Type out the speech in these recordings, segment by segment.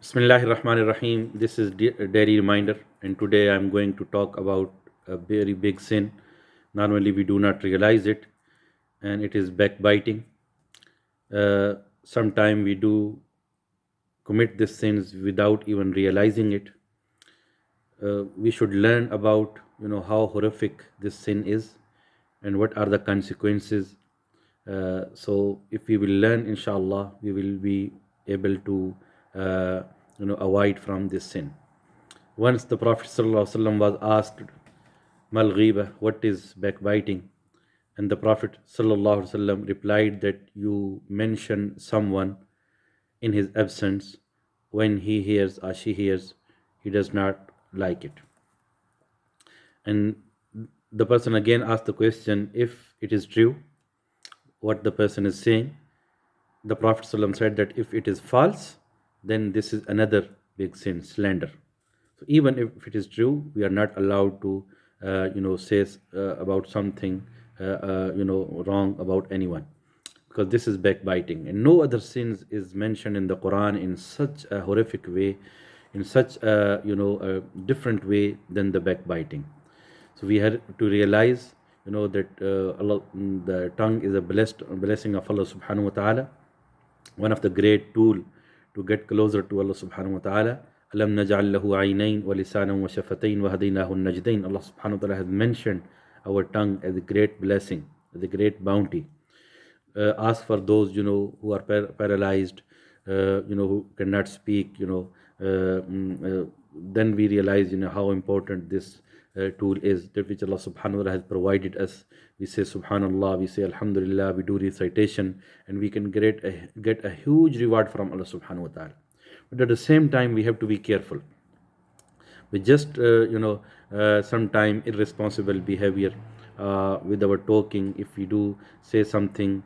Bismillahir Rahmanir Rahim. This is a daily reminder, and today I'm going to talk about a very big sin. Normally, we do not realize it, and it is backbiting. Sometimes we do commit these sins without even realizing it. We should learn about how horrific this sin is, and what are the consequences. So, if we will learn, inshallah, we will be able to avoid from this sin. Once the Prophet ﷺ was asked, Mal ghiba, what is backbiting? And the Prophet ﷺ replied that you mention someone in his absence when he hears or she hears, he does not like it. And the person again asked the question, if it is true what the person is saying, the Prophet ﷺ said that if it is false, then this is another big sin, slander. So even if it is true, we are not allowed to, say about something, wrong about anyone, because this is backbiting. And no other sins is mentioned in the Quran in such a horrific way, in such a different way than the backbiting. So we had to realize, that the tongue is a blessing of Allah Subhanahu wa Taala, one of the great tool to get closer to Allah Subhanahu wa Taala. Alam naj'al lahu aynayn wa lisanan wa shafatayn wa hadaynahu najdayn. Allah Subhanahu wa Taala has mentioned our tongue as a great blessing, as a great bounty. Ask for those who are paralyzed, who cannot speak. Then we realize how important this tool is, that which Allah Subhanahu wa Taala has provided us. We say Subhanallah, we say Alhamdulillah, we do recitation, and we can get a huge reward from Allah Subhanahu wa Taala. But at the same time, we have to be careful. We just sometime irresponsible behavior with our talking. If we do say something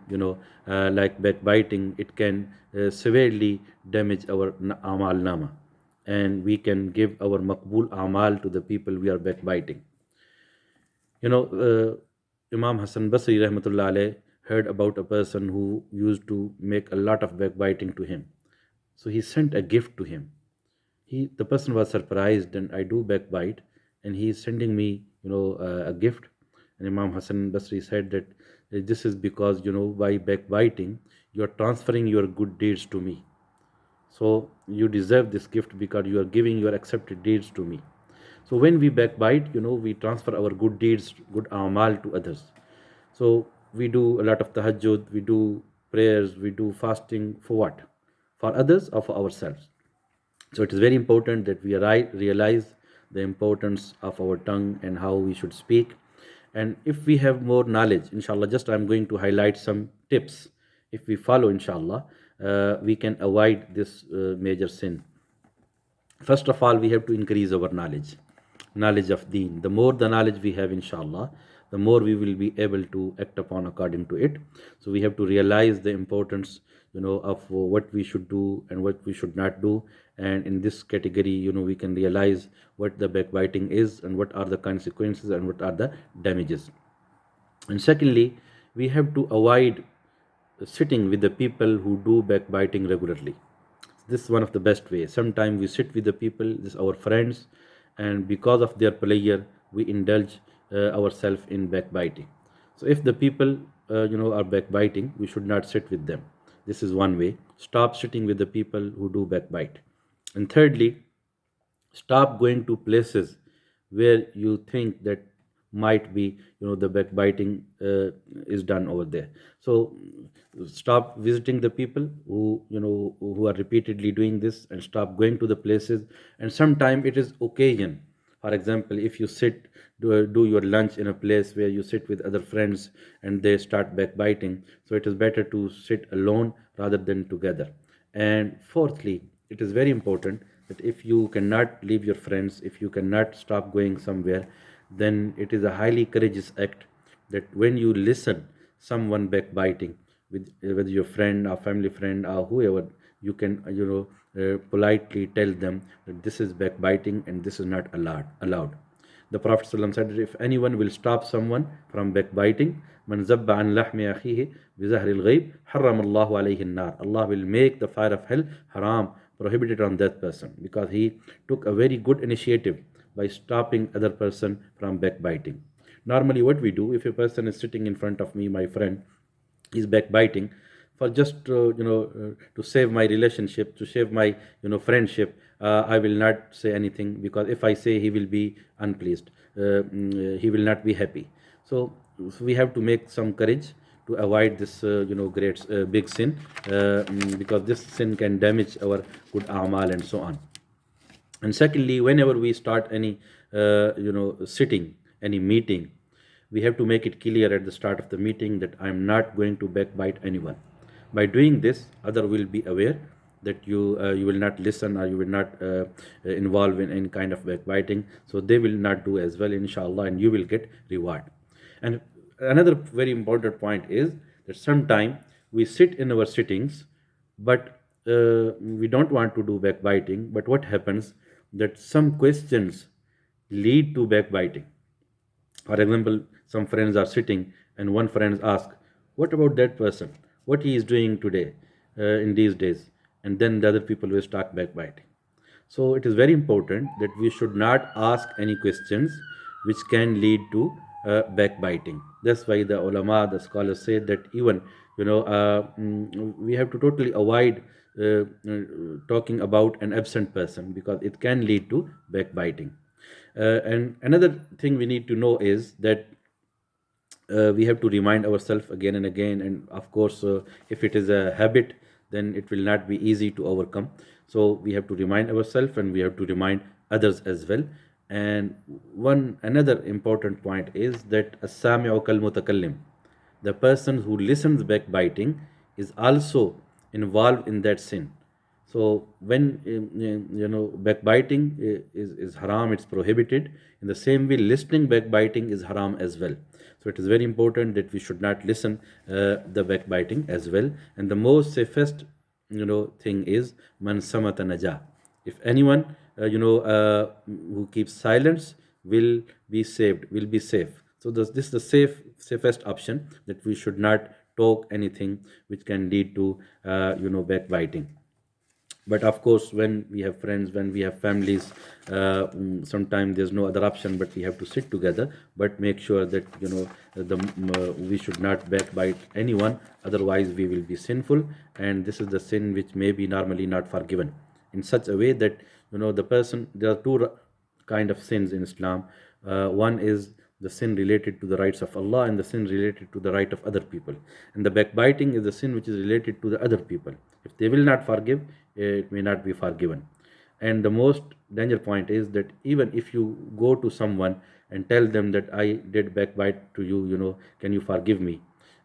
like backbiting, it can severely damage our amal nama, and we can give our makbul amal to the people we are backbiting. Imam Hassan Basri rahmatullah alayh heard about a person who used to make a lot of backbiting to him. So he sent a gift to him. The person was surprised, and I do backbite, and he is sending me a gift. And Imam Hassan Basri said that this is because by backbiting you are transferring your good deeds to me. So you deserve this gift because you are giving your accepted deeds to me. So when we backbite, we transfer our good deeds, good amal to others. So we do a lot of tahajjud, we do prayers, we do fasting for what? For others or for ourselves? So it is very important that we realize the importance of our tongue and how we should speak. And if we have more knowledge, inshallah, just I'm going to highlight some tips. If we follow, inshallah, we can avoid this major sin. First of all, we have to increase our knowledge of deen. The more the knowledge we have, inshallah, the more we will be able to act upon according to it. So we have to realize the importance of what we should do and what we should not do. And in this category, we can realize what the backbiting is and what are the consequences and what are the damages. And secondly, we have to avoid sitting with the people who do backbiting regularly. This is one of the best ways. Sometimes we sit with the people, this our friends, and because of their pleasure, we indulge ourselves in backbiting. So if the people are backbiting, we should not sit with them. This is one way. Stop sitting with the people who do backbite. And thirdly, stop going to places where you think that might be the backbiting is done over there. So stop visiting the people who are repeatedly doing this, and stop going to the places. And sometimes it is occasion. For example, if you do your lunch in a place where you sit with other friends and they start backbiting, so it is better to sit alone rather than together. And fourthly, it is very important that if you cannot leave your friends, if you cannot stop going somewhere, then it is a highly courageous act that when you listen someone backbiting, with whether your friend or family friend or whoever, you can politely tell them that this is backbiting and this is not allowed. The Prophet ﷺ said that if anyone will stop someone from backbiting, man zabba an lahmi akhihi bi zahril ghaib, haram Allahu alayhi nar. Allah will make the fire of hell haram prohibited on that person, because he took a very good initiative by stopping other person from backbiting. Normally what we do, if a person is sitting in front of me, my friend is backbiting, for just to save my relationship, to save my friendship, I will not say anything, because if I say, he will be unpleased, he will not be happy. So we have to make some courage to avoid this great big sin, because this sin can damage our good amal and so on. And secondly, whenever we start any sitting, any meeting, we have to make it clear at the start of the meeting that I'm not going to backbite anyone. By doing this, other will be aware that you will not listen, or you will not involve in any kind of backbiting, so they will not do as well, inshallah, and you will get reward. And another very important point is that sometime we sit in our sittings, but we don't want to do backbiting. But what happens, that some questions lead to backbiting. For example, some friends are sitting and one friend asks, "What about that person? What he is doing today, in these days?" And then the other people will start backbiting. So it is very important that we should not ask any questions which can lead to backbiting. That's why the ulama, the scholars say that even we have to totally avoid talking about an absent person, because it can lead to backbiting. And another thing we need to know is that we have to remind ourselves again and again, and of course, if it is a habit, then it will not be easy to overcome. So we have to remind ourselves, and we have to remind others as well. And one another important point is that as-sami'u kal mutakallim, the person who listens backbiting is also involved in that sin. So when backbiting is haram, it's prohibited. In the same way, listening backbiting is haram as well. So it is very important that we should not listen the backbiting as well. And the most safest thing is man samata naja. If anyone who keeps silence will be saved, will be safe. So this is the safest option, that we should not talk anything which can lead to backbiting. But of course, when we have friends, when we have families, sometimes there's no other option but we have to sit together. But make sure that we should not backbite anyone, otherwise we will be sinful, and this is the sin which may be normally not forgiven, in such a way that the person, there are two kind of sins in Islam. One is the sin related to the rights of Allah, and the sin related to the right of other people. And the backbiting is the sin which is related to the other people. If they will not forgive, it may not be forgiven. And the most danger point is that even if you go to someone and tell them that I did backbite to you, can you forgive me?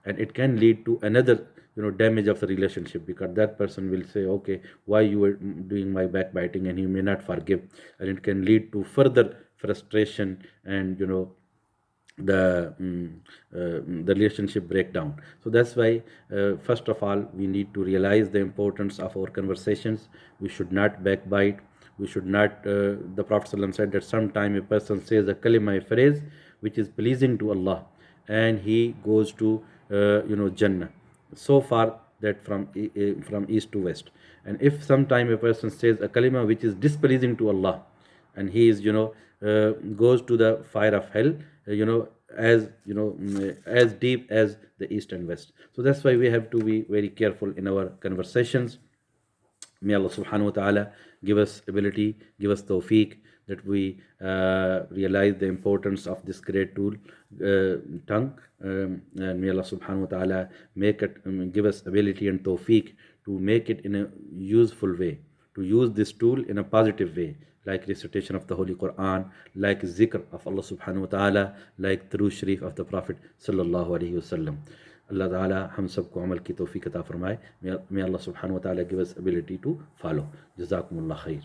And it can lead to another damage of the relationship, because that person will say, okay, why you were doing my backbiting, and he may not forgive, and it can lead to further frustration and the relationship breakdown. So that's why first of all, we need to realize the importance of our conversations. We should not backbite. We should not the Prophet ﷺ said that sometime a person says a kalima, a phrase which is pleasing to Allah, and he goes to Jannah, so far that from east to west. And if sometime a person says a kalima which is displeasing to Allah, and he is goes to the fire of hell, as deep as the east and west. So that's why we have to be very careful in our conversations. May Allah subhanahu wa ta'ala give us ability, give us tawfiq, that we realize the importance of this great tool, tongue. And may Allah subhanahu wa ta'ala make it, give us ability and tawfiq to make it in a useful way, to use this tool in a positive way, like recitation of the Holy Quran, like zikr of Allah subhanahu wa ta'ala, like Durood Sharif of the Prophet sallallahu alaihi wasallam. Allah Ta'ala हम सबको अमल की तौफीक अता फरमाए. May Allah subhanahu wa ta'ala give us ability to follow. Jazakumullah khair.